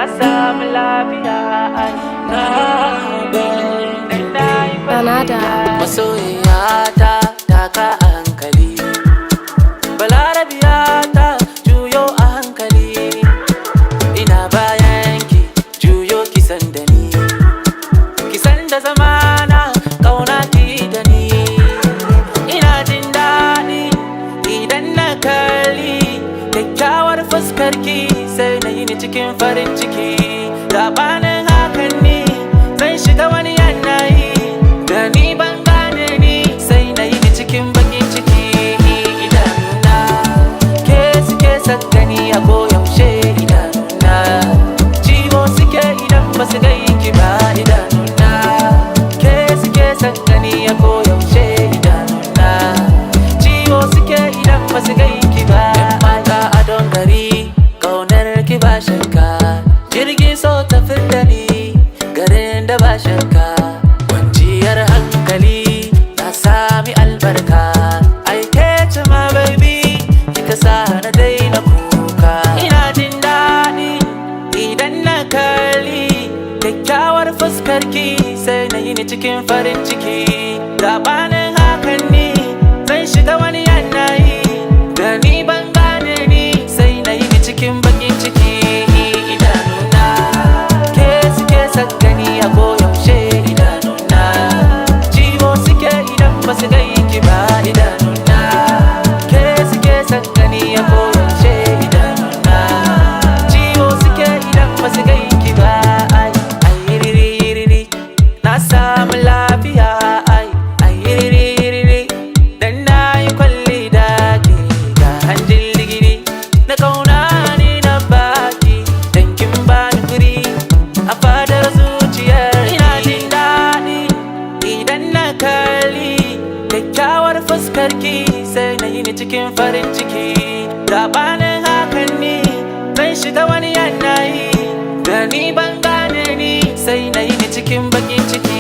na samu lafiya na Banada. masoyiya ta taka a hankali, balarabiya ta juyo a hankali, ina bayan ki juyo kisan da ni, kisan da zamana kauna ki da ni, ina jin daɗi idan na kalli kyakkyawar fuskar ki, sai na yi ni cikin farin ciki. Gabanin hakan ni zan shiga wani yanayi da ni ban gane ni, sai na yi ni cikin bakin ciki. Idanuna ke suke sakani a koyaushe, idanuna ciwo suke idan ba su gai ki ba. Idanuna ke suke sakani a koyaushe, idanuna ciwo suke idan ba su gai ki ba. Mata a don gari kaunar ki ba shakka, jirgin so tafi da ni garin da ba shakka, kwanciyar hankali na sami albarka. I catch my baby, kika sa na daina kuka. Ina jin daɗi idan na kalli kyakkyawar fuskar ki, sai na yi ni cikin farin ciki. Gabanin hakan ni zan shiga wani yanayi da ni ban gane ni, sai na yi ni cikin bakin ciki. Idanuna ke suke sakani a koyaushe, idanuna ciwo suke idan ba su gai ki ba. Idanuna ke suke sakani a koyaushe, idanuna ciwo suke idan ba su gai ki ba. Ai riri na samu lafiya, ai riri dan na yi kwalli da ke ga hanjin ligiri na kauna ni na baki, dan kin bani guri a fadar zuciyar. Ina jin daɗi idan na kalli kyakkyawar fuskar ki, sai na yi ni cikin farin ciki. Gabanin hakan ni zan shiga wani yanayi da ni ban gane ni, sai na yi ni cikin bakin ciki.